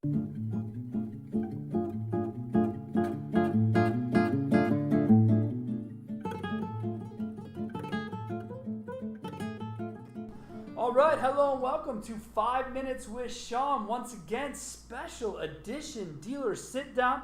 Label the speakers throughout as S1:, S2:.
S1: All right, hello and welcome to 5 Minutes with Sean. Once again, special edition dealer sit down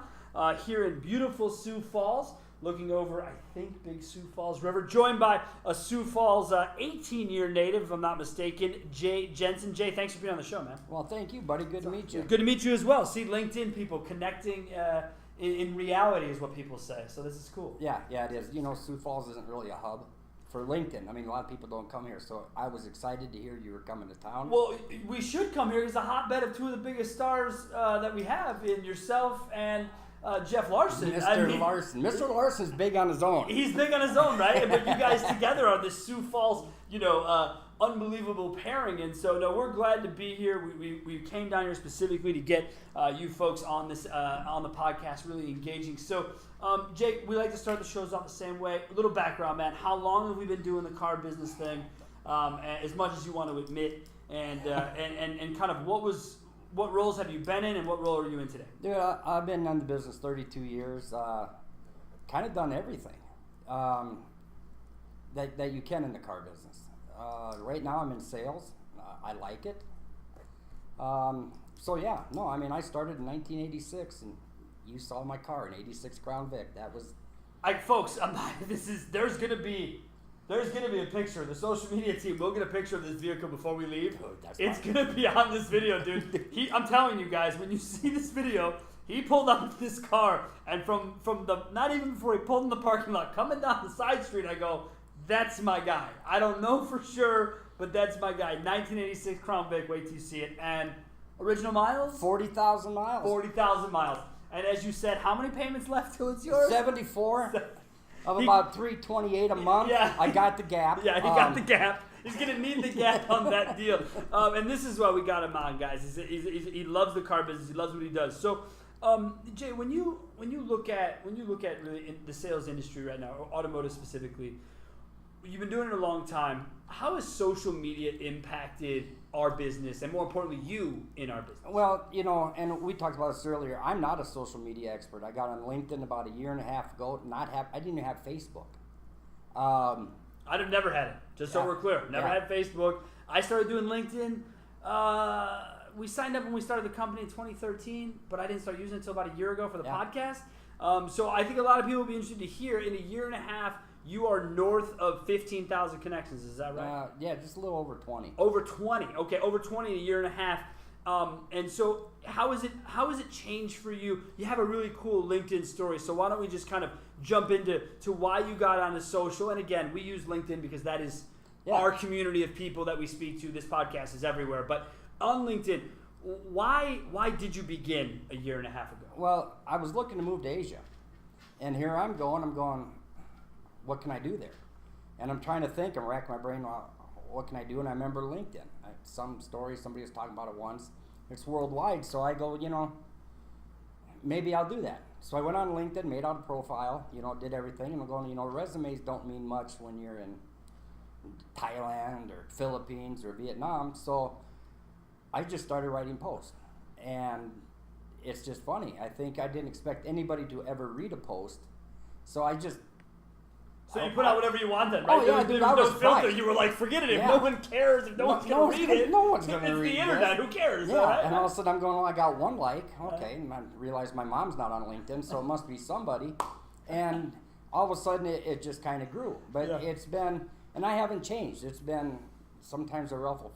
S1: here in beautiful Sioux Falls, looking over, I think, Big Sioux Falls River, joined by a Sioux Falls 18-year native, if I'm not mistaken, Jensen. Jay, thanks for being on the show, man.
S2: Well, thank you, buddy. Good to meet you.
S1: Good to meet you as well. See, LinkedIn people connecting in reality is what people say, so this is cool.
S2: Yeah, it is. You know, Sioux Falls isn't really a hub for LinkedIn. I mean, a lot of people don't come here, so I was excited to hear you were coming to town.
S1: Well, we should come here. It's a hotbed of two of the biggest stars that we have in yourself and Jeff Larson.
S2: Larson. Mr. Larson's big on his own.
S1: He's big on his own, right? But you guys together are this Sioux Falls, unbelievable pairing. And so, no, we're glad to be here. We came down here specifically to get you folks on this on the podcast, really engaging. So, Jake, we like to start the shows off the same way. A little background, man. How long have we been doing the car business thing? As much as you want to admit, and kind of what roles have you been in, and what role are you in today?
S2: Dude, I've been in the business 32 years. Kind of done everything that you can in the car business. Right now I'm in sales. I like it. So yeah, no, I mean, I started in 1986, and you saw my car, an 86 Crown Vic. That was...
S1: Folks, there's gonna be a picture. The social media team will get a picture of this vehicle before we leave.
S2: Dude,
S1: it's gonna be on this video, dude. I'm telling you guys, when you see this video, he pulled up with this car, and from the, not even before he pulled in the parking lot, coming down the side street, I go, that's my guy. I don't know for sure, but that's my guy. 1986 Crown Vic, wait till you see it. And original miles?
S2: 40,000 miles.
S1: 40,000 miles. And as you said, how many payments left till it's yours?
S2: 74 of about $328 a month.
S1: Yeah.
S2: I got the gap.
S1: Yeah, he got the gap. He's going to need the gap on that deal. And this is why we got him on, guys. He loves the car business. He loves what he does. So, Jay, when you look at really in the sales industry right now, or automotive specifically, you've been doing it a long time. How has social media impacted our business, and more importantly, you in our business?
S2: Well, and we talked about this earlier. I'm not a social media expert. I got on LinkedIn about a year and a half ago. I didn't even have Facebook.
S1: I'd have never had it, just so we're clear. Never had Facebook. I started doing LinkedIn. We signed up when we started the company in 2013, but I didn't start using it until about a year ago for the podcast. So I think a lot of people will be interested to hear, in a year and a half, you are north of 15,000 connections. Is that right?
S2: Yeah, just a little over 20.
S1: Over 20. Okay, over 20 in a year and a half. And so how has it changed for you? You have a really cool LinkedIn story. So why don't we just kind of jump into why you got onto social? And again, we use LinkedIn because that is our community of people that we speak to. This podcast is everywhere. But on LinkedIn, why did you begin a year and a half ago?
S2: Well, I was looking to move to Asia. And here I'm going, what can I do there? And I'm trying to think. I'm racking my brain. What can I do? And I remember LinkedIn. Some story, somebody was talking about it once. It's worldwide. So I go, maybe I'll do that. So I went on LinkedIn, made out a profile, did everything. And I'm going, resumes don't mean much when you're in Thailand or Philippines or Vietnam. So I just started writing posts. And it's just funny. I think I didn't expect anybody to ever read a post. So I just...
S1: So you put out whatever you want then, right?
S2: Oh, yeah,
S1: there was no filter. You were like, forget it. If no one cares, if no one's going to read it,
S2: no one's going to read it.
S1: It's the internet. Who cares?
S2: Yeah,
S1: right?
S2: And all of a sudden I'm going, I got one like. Okay, and I realized my mom's not on LinkedIn, so it must be somebody. And all of a sudden it just kind of grew. But it's been, and I haven't changed. It's been sometimes a ruffle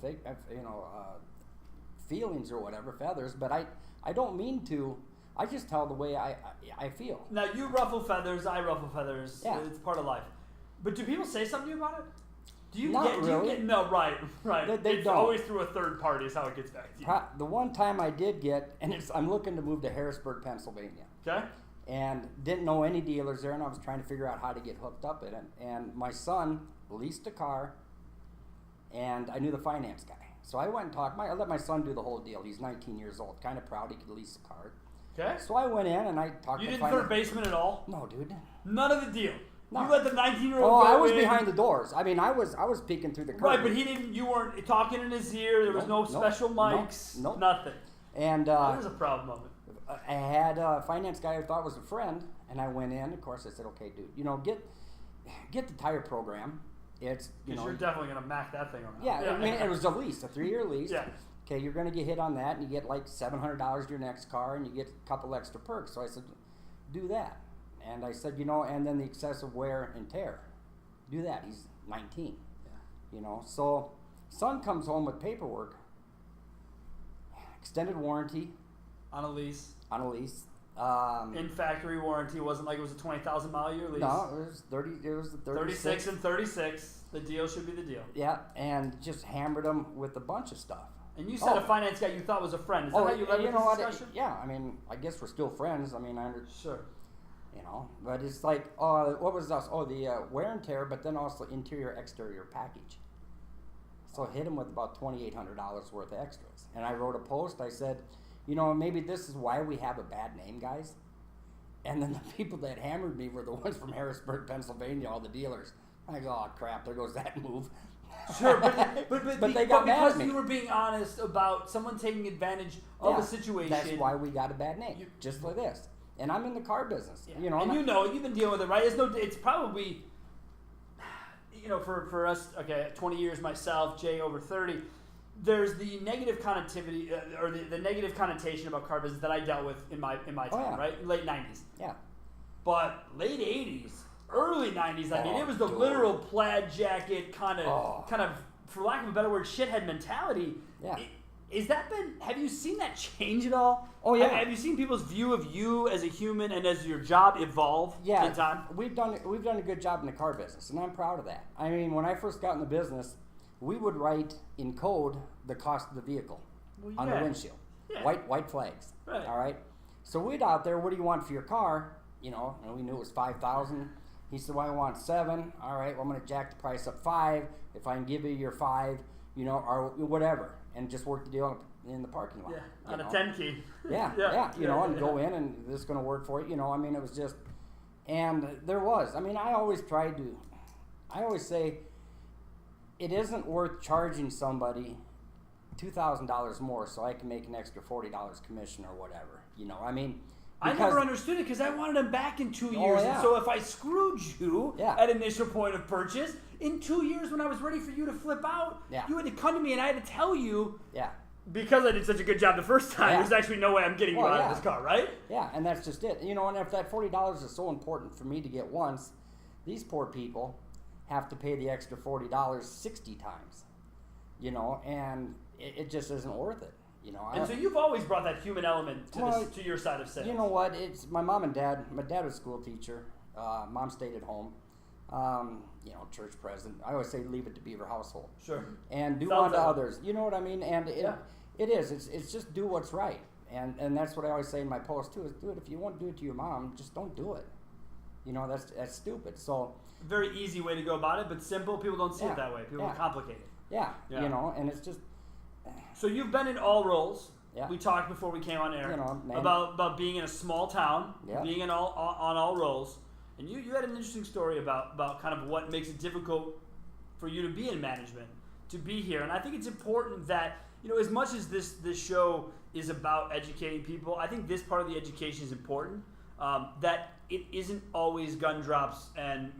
S2: feelings or whatever, feathers, but I don't mean to. I just tell the way I feel.
S1: Now, you ruffle feathers, I ruffle feathers.
S2: Yeah.
S1: It's part of life. But do people say something to you about it? No, right.
S2: They
S1: it's
S2: don't.
S1: always through a third party is how it gets back to you.
S2: The one time I did get, and I'm looking to move to Harrisburg, Pennsylvania.
S1: Okay.
S2: And didn't know any dealers there, and I was trying to figure out how to get hooked up in it. And my son leased a car, and I knew the finance guy. So I went and talked. I let my son do the whole deal. He's 19 years old, kind of proud he could lease a car.
S1: Okay.
S2: So I went in and I talked to
S1: You didn't third baseman at all?
S2: No, dude.
S1: None of the deal.
S2: No.
S1: You let the 19-year-old
S2: Oh, I was
S1: in.
S2: behind the doors. I mean, I was peeking through the curtain.
S1: Right, but you weren't talking in his ear. There was no special mics.
S2: Nope.
S1: Nothing.
S2: And
S1: that is a proud moment.
S2: I had a finance guy I thought was a friend, and I went in. Of course, I said, "Okay, dude, get the tire program. It's
S1: Because you're definitely gonna mac that thing around."
S2: yeah. I mean, it was a lease, a 3-year lease.
S1: Yeah.
S2: Okay, you're going to get hit on that, and you get like $700 to your next car, and you get a couple extra perks. So I said, do that. And I said, and then the excessive wear and tear. Do that. He's 19. Yeah. So son comes home with paperwork, extended warranty.
S1: On a lease.
S2: In
S1: factory warranty. Wasn't like it was a 20,000 mile a year lease.
S2: No, it was 30. It was
S1: 36 and 36. The deal should be the deal.
S2: Yeah, and just hammered him with a bunch of stuff.
S1: And you said a finance guy you thought was a friend. Is that how you led with this discussion?
S2: Yeah, I mean, I guess we're still friends. I mean,
S1: sure.
S2: But it's like, what was this? Oh, the wear and tear, but then also interior, exterior package. So I hit him with about $2,800 worth of extras. And I wrote a post. I said, maybe this is why we have a bad name, guys. And then the people that hammered me were the ones from Harrisburg, Pennsylvania, all the dealers. I go, oh crap, there goes that move.
S1: Sure, but they got mad at me. Because you were being honest about someone taking advantage of a situation.
S2: That's why we got a bad name, just like this. And I'm in the car business.
S1: Yeah. You've been dealing with it, right? It's probably, for us, 20 years myself, Jay over 30, there's the negative connotivity, or the negative connotation about car business that I dealt with in my time, right? Late 90s.
S2: Yeah.
S1: But late 80s, early 90s, I mean, it was the literal plaid jacket kind of, for lack of a better word, shithead mentality.
S2: Yeah.
S1: Have you seen that change at all?
S2: Oh, yeah.
S1: Have you seen people's view of you as a human and as your job evolve in time?
S2: We've done a good job in the car business, and I'm proud of that. I mean, when I first got in the business, we would write in code the cost of the vehicle on the windshield. Yeah. White flags.
S1: Right.
S2: All right. So we'd out there, what do you want for your car? And we knew it was $5,000. He said, well, I want $7,000. All right, well, I'm going to jack the price up $5,000. If I can give you your $5,000, or whatever, and just work the deal in the parking lot.
S1: Yeah, on a 10 key.
S2: Yeah, and go in, and this is going to work for you. I mean, it was just, and there was. I mean, I always say, it isn't worth charging somebody $2,000 more so I can make an extra $40 commission or whatever. I mean,
S1: I never understood it because I wanted them back in 2 years. And so if I screwed you at initial point of purchase, in 2 years when I was ready for you to flip out, you had to come to me and I had to tell you, because I did such a good job the first time, there's actually no way I'm getting you out of this car, right?
S2: Yeah, and that's just it. And if that $40 is so important for me to get once, these poor people have to pay the extra $40 60 times, and it just isn't worth it.
S1: And so you've always brought that human element to your side of sales.
S2: You know what? It's my mom and dad. My dad was a school teacher. Mom stayed at home. Church president. I always say leave it to Beaver household.
S1: Sure.
S2: And do unto others. You know what I mean? And it is. It's just do what's right. And that's what I always say in my post too, is do it. If you want to do it to your mom, just don't do it. That's stupid. So
S1: very easy way to go about it, but simple. People don't see it that way. People complicate it.
S2: Yeah. And it's just.
S1: So you've been in all roles.
S2: Yeah.
S1: We talked before we came on air about being in a small town, being on all roles. And you had an interesting story about kind of what makes it difficult for you to be in management, to be here. And I think it's important that, as much as this show is about educating people, I think this part of the education is important, that it isn't always gun drops and,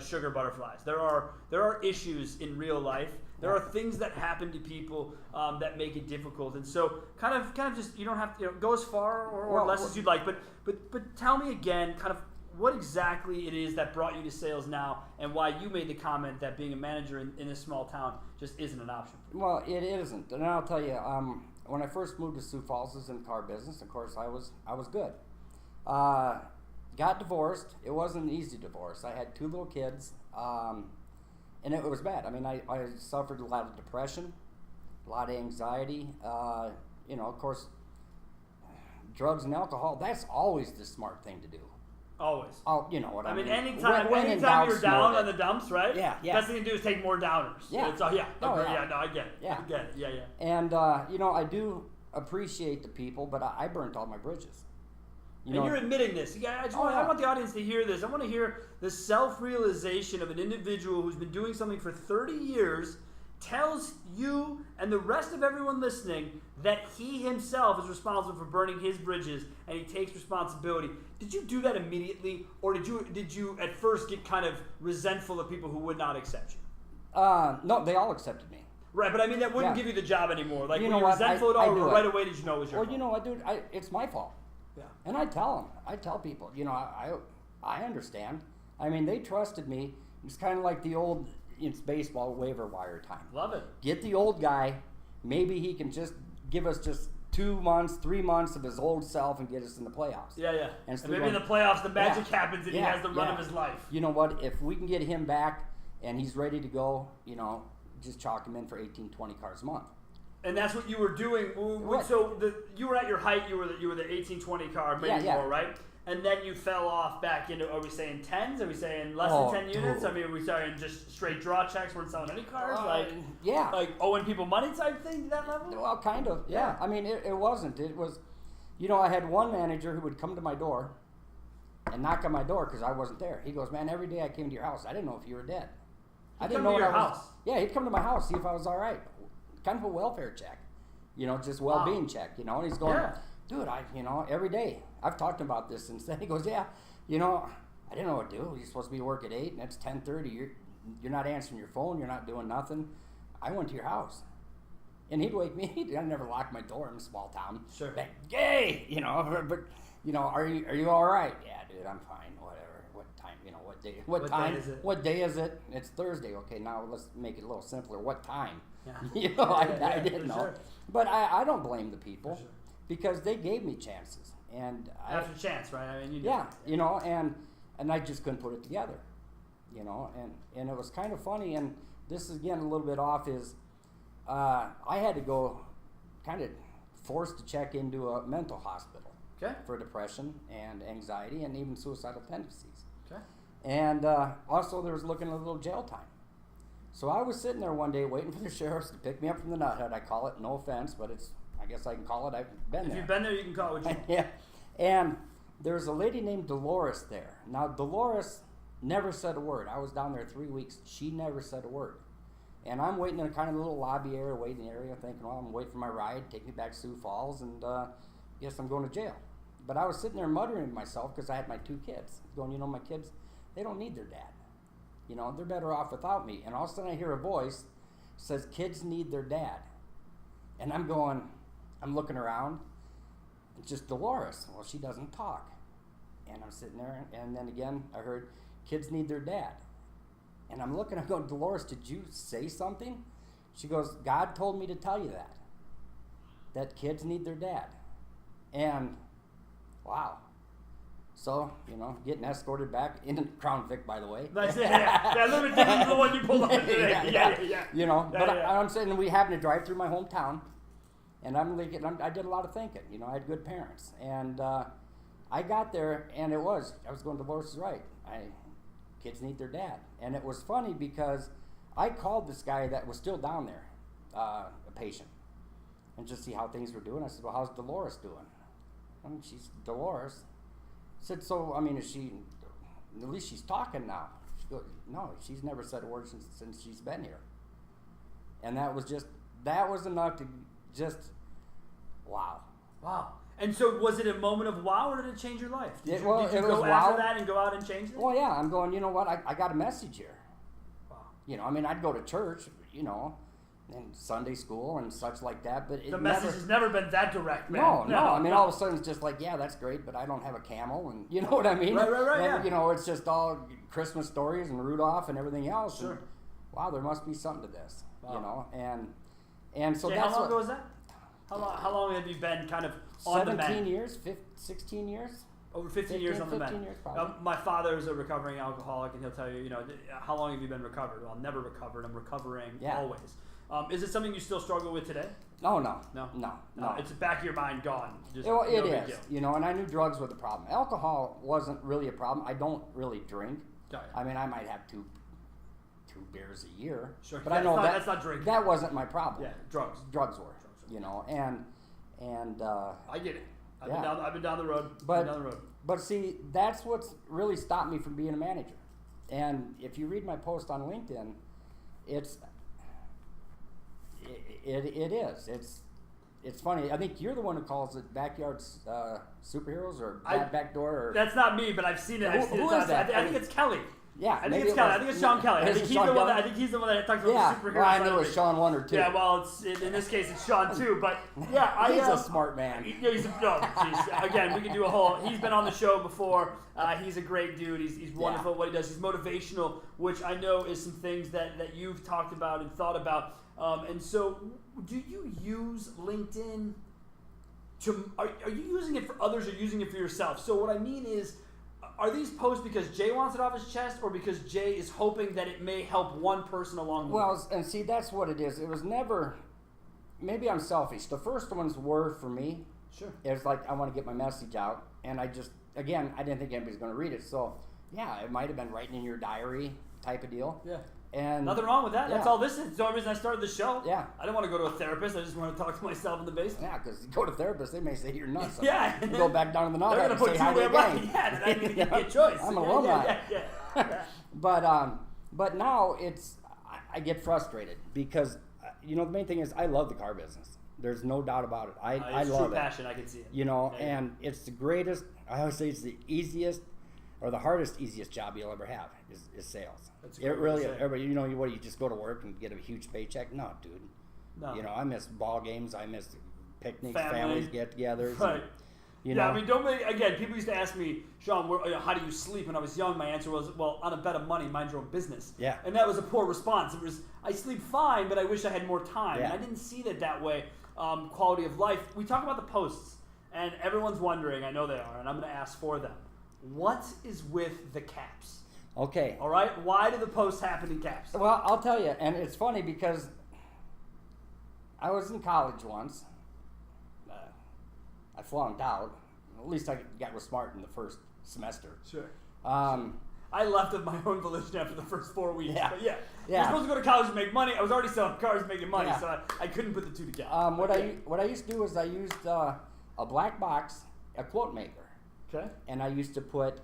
S1: sugar butterflies. There are issues in real life. There are things that happen to people that make it difficult, and so kind of just you don't have to go as far or less as you'd like. But tell me again, kind of what exactly it is that brought you to sales now, and why you made the comment that being a manager in a small town just isn't an option.
S2: Well, it isn't, and I'll tell you. When I first moved to Sioux Falls, I was in the car business. Of course, I was good. Got divorced. It wasn't an easy divorce. I had 2 little kids. And it was bad. I mean, I suffered a lot of depression, a lot of anxiety. Of course, drugs and alcohol, that's always the smart thing to do.
S1: Always.
S2: Oh, you know what I mean.
S1: Anytime you're down on the dumps, right?
S2: Yeah.
S1: Best thing to do is take more downers.
S2: Yeah.
S1: I get it.
S2: Yeah.
S1: I get it. Yeah.
S2: And, I do appreciate the people, but I burnt all my bridges.
S1: And you're admitting this. I want the audience to hear this. I want to hear the self-realization of an individual who's been doing something for 30 years, tells you and the rest of everyone listening that he himself is responsible for burning his bridges and he takes responsibility. Did you do that immediately, or did you at first get kind of resentful of people who would not accept you?
S2: No, they all accepted me.
S1: Right, but I mean that wouldn't
S2: Yeah.
S1: give you the job anymore. Like,
S2: You
S1: were
S2: know
S1: you
S2: what?
S1: resentful at
S2: I
S1: all,
S2: do
S1: or
S2: it.
S1: right away did you know it was your
S2: Well,
S1: fault?
S2: you know what, dude? It's my fault.
S1: Yeah.
S2: And I tell them. I tell people. You know, I understand. I mean, they trusted me. It's kind of like the old, it's baseball waiver wire time.
S1: Love it.
S2: Get the old guy. Maybe he can just give us just 2 months, 3 months of his old self and get us in the playoffs.
S1: Yeah, yeah.
S2: And
S1: And maybe in the playoffs the magic
S2: Yeah.
S1: happens and he
S2: Yeah,
S1: has the run
S2: yeah.
S1: of his life.
S2: You know what? If we can get him back and he's ready to go, you know, just chalk him in for 18, 20 cars a month.
S1: And that's what you were doing.
S2: Right.
S1: So you were at your height. You were the 18, 20 car, maybe
S2: Yeah, yeah.
S1: more, right? And then you fell off back into. Are we saying tens? Are we saying less
S2: Oh,
S1: than 10 units?
S2: totally.
S1: I mean, are we saying just straight draw checks? Weren't selling any cars,
S2: Yeah.
S1: like owing people money type thing to that level.
S2: Well, kind of. Yeah.
S1: Yeah.
S2: I mean, it wasn't. It was, you know, I had one manager who would come to my door and knock on my door because I wasn't there. He goes, man, every day I came to your house, I didn't know if you were dead. I didn't know
S1: to your
S2: what I was.
S1: house?
S2: Yeah, he'd come to my house, see if I was all right. Kind of a welfare check, you know, just well-being check, you know. And he's going,
S1: Yeah.
S2: dude, every day. I've talked about this since then. He goes, yeah, you know, I didn't know what to do. You're supposed to be to work at 8, and it's 10:30. You're not answering your phone. You're not doing nothing. I went to your house. And he'd wake me. I never locked my door in a small town.
S1: Sure.
S2: Like, yay, you know. But you know, are you all right? Yeah, dude, I'm fine. Whatever. What time? You know, what day? What time?
S1: day is it?
S2: What day is it? It's Thursday. Okay, now let's make it a little simpler. What time?
S1: Yeah.
S2: You know,
S1: Yeah,
S2: I didn't
S1: for
S2: know.
S1: sure.
S2: But I don't blame the people
S1: For sure.
S2: because they gave me chances, and
S1: After chance, right? I mean, you
S2: yeah, you know, and I just couldn't put it together, you know, and it was kind of funny. And this is again a little bit off. Is I had to go, kind of forced to check into a mental hospital
S1: Okay.
S2: for depression and anxiety and even suicidal tendencies.
S1: Okay.
S2: And also there was looking at a little jail time. So I was sitting there one day waiting for the sheriffs to pick me up from the nut hut. I call it, no offense, but I guess I can call it. I've been
S1: If
S2: there.
S1: you've been there, you can call it what you want.
S2: Yeah. And there's a lady named Dolores there. Now, Dolores never said a word. I was down there 3 weeks. She never said a word. And I'm waiting in a kind of little lobby area, waiting area, thinking, well, I'm waiting for my ride, take me back to Sioux Falls, and guess I'm going to jail. But I was sitting there muttering to myself because I had my 2 kids. Going, you know, my kids, they don't need their dad. You know, they're better off without me. And all of a sudden I hear a voice says, kids need their dad. And I'm going, I'm looking around. It's just Dolores. Well, she doesn't talk. And I'm sitting there, and then again, I heard, kids need their dad. And I'm looking, I'm going, Dolores, did you say something? She goes, God told me to tell you that kids need their dad. And, wow. So, you know, getting escorted back in Crown Vic, by the way.
S1: That's it. Yeah, a little bit different than the one you pulled up today. Yeah.
S2: You know,
S1: Yeah,
S2: but
S1: yeah.
S2: I'm saying we happened to drive through my hometown, and I did a lot of thinking. You know, I had good parents, and I got there, and I was going, Dolores is right. Kids need their dad, and it was funny because I called this guy that was still down there, a patient, and just see how things were doing. I said, well, how's Dolores doing? And she's Dolores. I said, so, I mean, is she, at least she's talking now. She goes, no, she's never said a word since she's been here. And that was enough to just, wow.
S1: Wow. And so was it a moment of wow, or did it change your life? Did you
S2: it
S1: go
S2: was
S1: after
S2: wow.
S1: that and go out and change it?
S2: Well, yeah, I'm going, you know what, I got a message here.
S1: Wow.
S2: You know, I mean, I'd go to church, you know, and Sunday school and such like that, but
S1: The message has never been that direct, man.
S2: No. I mean, all of a sudden it's just like, yeah, that's great, but I don't have a camel, and you know what I mean?
S1: Right,
S2: And,
S1: yeah.
S2: You know, it's just all Christmas stories and Rudolph and everything else.
S1: Sure.
S2: And, wow, there must be something to this,
S1: Wow.
S2: you know, and so
S1: Jay,
S2: that's
S1: how long
S2: what,
S1: ago was that? How long have you been kind of on the
S2: 17
S1: mend?
S2: years, 16 years?
S1: Over 15 years on the
S2: 15
S1: mend.
S2: years probably.
S1: My father is a recovering alcoholic, and he'll tell you, you know, how long have you been recovered? Well, I'm never recovered. I'm recovering always. Is it something you still struggle with today?
S2: Oh, no.
S1: No.
S2: No.
S1: It's back of your mind gone. Just
S2: Well, it
S1: no big
S2: is,
S1: deal.
S2: you know, and I knew drugs were the problem. Alcohol wasn't really a problem. I don't really drink.
S1: Got it.
S2: I mean, I might have two beers a year.
S1: Sure.
S2: But I know
S1: that's not drinking.
S2: that wasn't my problem.
S1: Yeah, drugs.
S2: Drugs were, you know, and
S1: I get it. I've
S2: Yeah.
S1: been down the road.
S2: But-
S1: been down the road.
S2: But see, that's what's really stopped me from being a manager. And if you read my post on LinkedIn, it's it's funny. I think you're the one who calls it backyard superheroes or backdoor. Or
S1: that's not me, but I've seen it.
S2: Who is that?
S1: I think it's Kelly.
S2: Yeah,
S1: I think it's Kelly. I think it's Sean Kelly. I think he's the one that talks about the superhero.
S2: Well, I know it's Sean one or two.
S1: Yeah, well, in this case, it's Sean too. But yeah,
S2: he's a smart man.
S1: Again, we could do a whole. He's been on the show before. He's a great dude. He's wonderful at what he does. He's motivational, which I know is some things that you've talked about and thought about. And so, do you use LinkedIn? Are you using it for others or using it for yourself? So what I mean is, are these posts because Jay wants it off his chest, or because Jay is hoping that it may help one person along the way?
S2: Well, and see, that's what it is. It was never. Maybe I'm selfish. The first ones were for me.
S1: Sure.
S2: It was like I want to get my message out, and I didn't think anybody's going to read it. So yeah, it might have been writing in your diary type of deal.
S1: Yeah.
S2: And
S1: nothing wrong with that.
S2: Yeah.
S1: That's all this is. It's the only reason I started the show.
S2: Yeah.
S1: I didn't want to go to a therapist. I just want to talk to myself in the basement.
S2: Yeah, because you go to therapists, they may say you're nuts.
S1: Yeah.
S2: You go back down to the knot
S1: They're
S2: and
S1: going to
S2: say hi
S1: put
S2: to
S1: you
S2: the
S1: away.
S2: gang.
S1: Yeah, I mean, give me a choice.
S2: I'm an alumni.
S1: Yeah.
S2: But now I get frustrated because the main thing is I love the car business. There's no doubt about it. I love it.
S1: Passion. I can see it.
S2: And it's the greatest. I always say it's the easiest or the hardest, easiest job you'll ever have is sales. It really is. Everybody, you just go to work and get a huge paycheck? No, dude.
S1: No.
S2: I miss ball games. I miss picnics,
S1: Family.
S2: families get-togethers.
S1: Right.
S2: And,
S1: I mean, people used to ask me, Sean, how do you sleep? When I was young, my answer was, well, on a bet of money, mind your own business.
S2: Yeah.
S1: And that was a poor response. It was, I sleep fine, but I wish I had more time.
S2: Yeah.
S1: And I didn't see that way. Quality of life. We talk about the posts, and everyone's wondering, I know they are, and I'm going to ask for them. What is with the caps?
S2: Okay.
S1: All right? Why do the posts happen in caps?
S2: Well, I'll tell you, and it's funny because I was in college once. I flunked out. At least I got smart in the first semester.
S1: Sure.
S2: I
S1: left of my own volition after the first 4 weeks.
S2: Yeah.
S1: But you're supposed to go to college and make money. I was already selling cars and making money, so I couldn't put the two together.
S2: What I used to do is I used a black box, a quote maker.
S1: Okay.
S2: And I used to put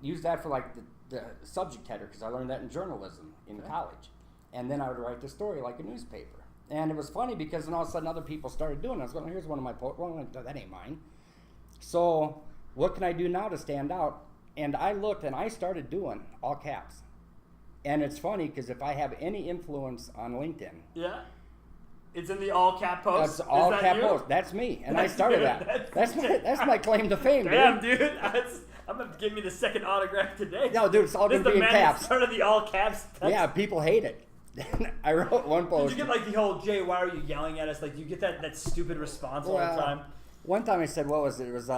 S2: use that for like the subject header because I learned that in journalism in college. And then I would write the story like a newspaper. And it was funny because then all of a sudden other people started doing it. I was going, here's one of my posts. Well, that ain't mine. So what can I do now to stand out? And I looked and I started doing all caps. And it's funny because if I have any influence on LinkedIn.
S1: Yeah. It's in the all cap post.
S2: That's all cap post. That's me. And I started that. That's my claim to fame,
S1: Damn, dude. I'm going to give me the second autograph today.
S2: No, dude, it's all going to be in caps.
S1: Started the all caps.
S2: Yeah, people hate it. I wrote one post.
S1: Did you get like the whole, Jay, why are you yelling at us? Like, do you get that stupid response all the time?
S2: One time I said, what was it? It was,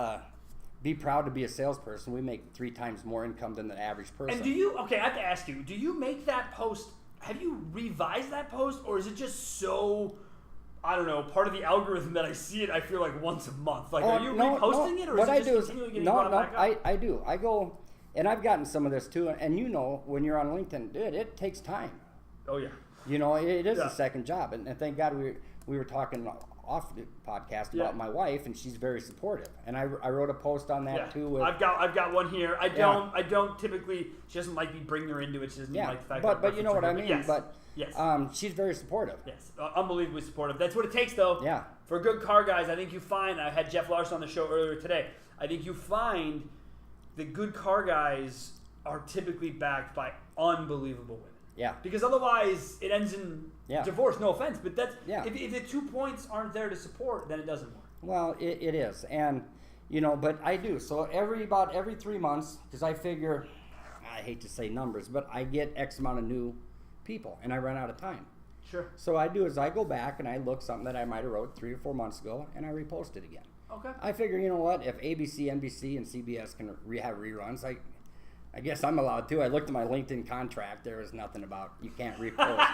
S2: be proud to be a salesperson. We make 3 times more income than the average person.
S1: And I have to ask you, do you make that post, have you revised that post, or is it just so, I don't know, part of the algorithm that I see it, I feel like once a month? Like, are you reposting it, or is it just continually getting brought back up?
S2: I do. I go, and I've gotten some of this too, and when you're on LinkedIn, dude, it takes time.
S1: Oh, yeah.
S2: It is a second job, and thank God we were talking off the podcast about my wife, and she's very supportive. And I wrote a post on that too.
S1: I've got one here. I don't typically. She doesn't like me bringing her into it. She doesn't like the fact.
S2: But you know what I mean.
S1: Yes.
S2: But
S1: yes.
S2: She's very supportive.
S1: Yes, unbelievably supportive. That's what it takes, though.
S2: Yeah.
S1: For good car guys, I think you find. I had Jeff Larson on the show earlier today. I think you find the good car guys are typically backed by unbelievable women.
S2: Yeah.
S1: Because otherwise, it ends in divorce. No offense, but that's if the 2 points aren't there to support, then it doesn't work.
S2: Well, it is, and but I do. So about every 3 months, because I figure, I hate to say numbers, but I get X amount of new people, and I run out of time.
S1: Sure.
S2: So I do is I go back and I look something that I might have wrote 3 or 4 months ago, and I repost it again.
S1: Okay.
S2: I figure, you know what? If ABC, NBC, and CBS can have reruns, I guess I'm allowed to. I looked at my LinkedIn contract. There was nothing about you can't repost.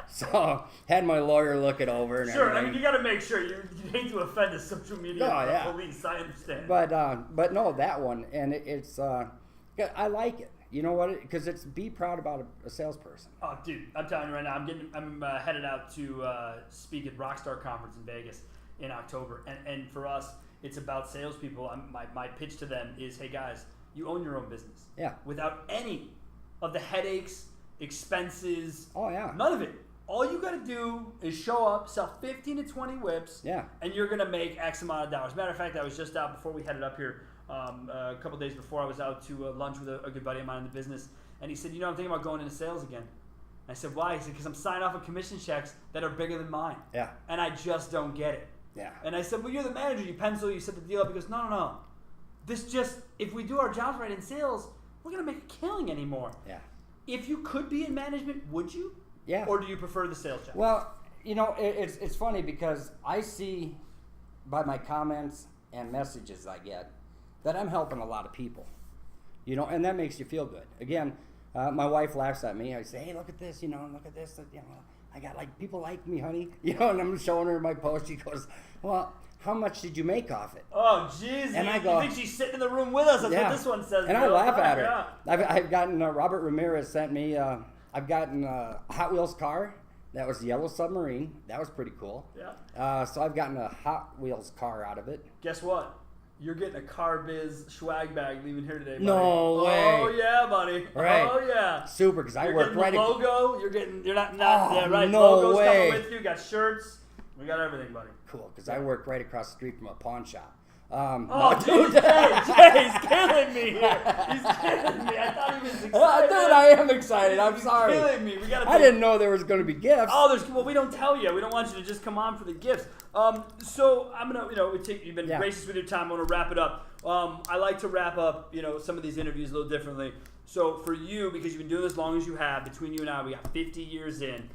S2: So had my lawyer look it over. And
S1: sure,
S2: everything.
S1: I mean, you got to make sure you hate to offend the social media police. I understand.
S2: But no, that one, and it's I like it. You know what? Because it's be proud about a salesperson.
S1: Oh, dude, I'm telling you right now, I'm headed out to speak at Rockstar Conference in Vegas in October, and for us, it's about salespeople. My pitch to them is, hey guys, you own your own business.
S2: Yeah.
S1: Without any of the headaches, expenses.
S2: Oh yeah.
S1: None of it. all you got to do is show up, sell 15 to 20 whips,
S2: Yeah.
S1: and you're going to make X amount of dollars. Matter of fact, I was just out before we headed up here. A couple days before, I was out to lunch with a good buddy of mine in the business, and he said, I'm thinking about going into sales again. And I said, why? He said, because I'm signing off on commission checks that are bigger than mine.
S2: Yeah.
S1: And I just don't get it.
S2: Yeah.
S1: And I said, well, you're the manager. You pencil, you set the deal up. He goes, no. This just, if we do our jobs right in sales, we're going to make a killing anymore.
S2: Yeah.
S1: If you could be in management, would you?
S2: Yeah.
S1: Or do you prefer the sales job?
S2: Well, it's funny because I see by my comments and messages I get that I'm helping a lot of people, and that makes you feel good. Again, my wife laughs at me. I say, hey, look at this, look at this, I got people like me, honey, and I'm showing her my post. She goes, well, how much did you make off it?
S1: Oh, jeez.
S2: And I
S1: you
S2: go,
S1: think she's sitting in the room with us? That's what this one says.
S2: And I laugh at her.
S1: Yeah.
S2: I've gotten, Robert Ramirez sent me, I've gotten a Hot Wheels car. That was the Yellow Submarine. That was pretty cool.
S1: Yeah.
S2: So I've gotten a Hot Wheels car out of it.
S1: Guess what? You're getting a Car Biz swag bag leaving here today, buddy.
S2: No way.
S1: Oh, yeah, buddy.
S2: Right.
S1: Oh, yeah.
S2: Super, because I work right.
S1: You're getting the logo. You're not
S2: Oh,
S1: yeah, right.
S2: no
S1: Logo's
S2: way.
S1: coming with you. Got shirts. We got everything, buddy.
S2: Cool, because I work right across the street from a pawn shop.
S1: Oh, dude, Jay's killing me here. He's killing me. I thought he was excited.
S2: Dude, I am excited. I'm sorry.
S1: He's killing me.
S2: I didn't know there was going to be gifts.
S1: Oh, we don't tell you. We don't want you to just come on for the gifts. So I'm gonna, you've been gracious with your time. I'm gonna wrap it up. I like to wrap up, some of these interviews a little differently. So for you, because you've been doing this as long as you have, between you and I, we got 50 years in.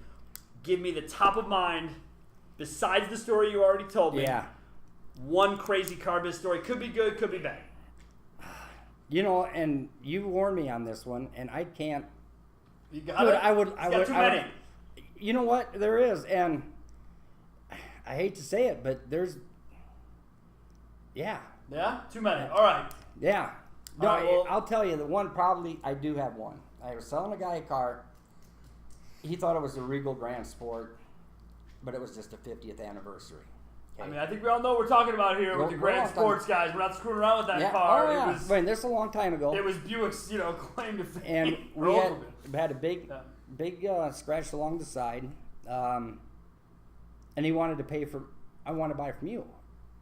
S1: Give me the top of mind, besides the story you already told me.
S2: Yeah.
S1: One crazy car biz story. Could be good, could be bad.
S2: And you warned me on this one, and I can't.
S1: You got it?
S2: I would.
S1: Too many.
S2: You know what? There is, and I hate to say it, but there's. Yeah.
S1: Yeah? Too many. All right.
S2: Yeah. No,
S1: All right, well,
S2: I'll tell you, the one probably, I do have one. I was selling a guy a car. He thought it was a Regal Grand Sport, but it was just a 50th anniversary. Okay?
S1: I mean, I think we all know what we're talking about here with the Grand Sports guys. We're not screwing around with that car.
S2: Oh, yeah.
S1: It was,
S2: this is a long time ago.
S1: It was Buick's, claim to fame.
S2: And we had a big scratch along the side, and he wanted to pay for. I want to buy from you,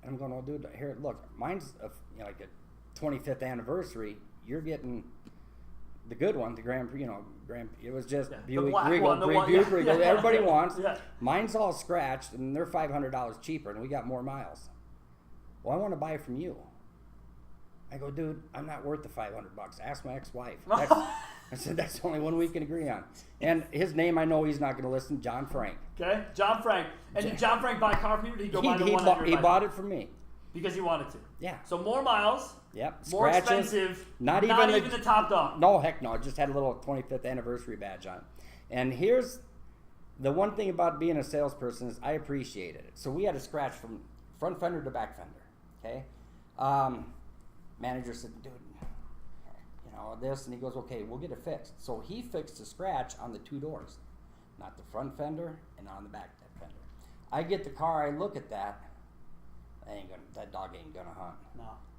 S2: and I'm going, "Oh, dude, here, look, mine's like a 25th anniversary. You're getting the good one, the Grand. It was just Buick Regal, Buick Regal. Everybody wants.
S1: Yeah.
S2: Mine's all scratched, and they're $500 cheaper, and we got more miles. Well, I want to buy it from you. I go, dude, I'm not worth the $500. Ask my ex-wife. I said, that's the only one we can agree on. And his name, I know he's not going to listen, John Frank.
S1: Okay, John Frank. And did John Frank buy a car from you, or did he go buy the one
S2: He bought it from me.
S1: Because he wanted to.
S2: Yeah.
S1: So more miles.
S2: Yep.
S1: More
S2: Scratches,
S1: expensive.
S2: Not
S1: even
S2: even
S1: the top dog.
S2: No, heck no. It just had a little 25th anniversary badge on. And here's the one thing about being a salesperson is I appreciated it. So we had a scratch from front fender to back fender. Okay. Manager said, dude, this, and he goes, okay, we'll get it fixed. So he fixed the scratch on the two doors, not the front fender and on the back fender. I get the car, I look at that. That dog ain't gonna hunt.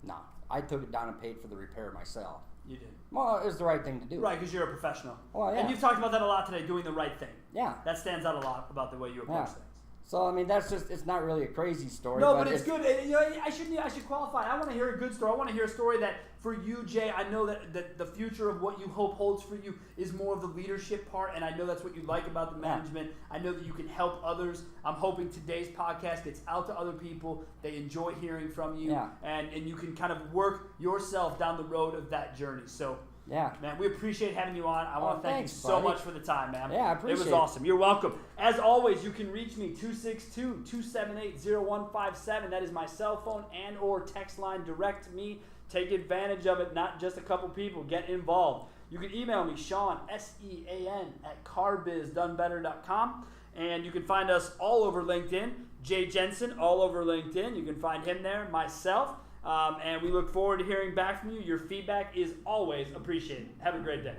S2: No. I took it down and paid for the repair myself.
S1: You did.
S2: Well, it was the right thing to do.
S1: Right, because you're a professional.
S2: Well, yeah.
S1: And you've talked about that a lot today, doing the right thing.
S2: Yeah.
S1: That stands out a lot about the way you approach things.
S2: So, I mean, that's just, it's not really a crazy story.
S1: No, but it's good. I should qualify. I want to hear a good story. I want to hear a story that, for you, Jay, I know that the future of what you hope holds for you is more of the leadership part, and I know that's what you like about the management. I know that you can help others. I'm hoping today's podcast gets out to other people. They enjoy hearing from you, and you can kind of work yourself down the road of that journey. So,
S2: yeah,
S1: man, we appreciate having you on. I want to thank you so
S2: buddy.
S1: much for the time, man.
S2: Yeah, I appreciate it.
S1: It was awesome. You're welcome. As always, you can reach me, 262-278-0157. That is my cell phone and or text line. Direct me. Take advantage of it, not just a couple people. Get involved. You can email me, Sean, SEAN, at carbizdonebetter.com. And you can find us all over LinkedIn. Jay Jensen, all over LinkedIn. You can find him there, myself. And we look forward to hearing back from you. Your feedback is always appreciated. Have a great day.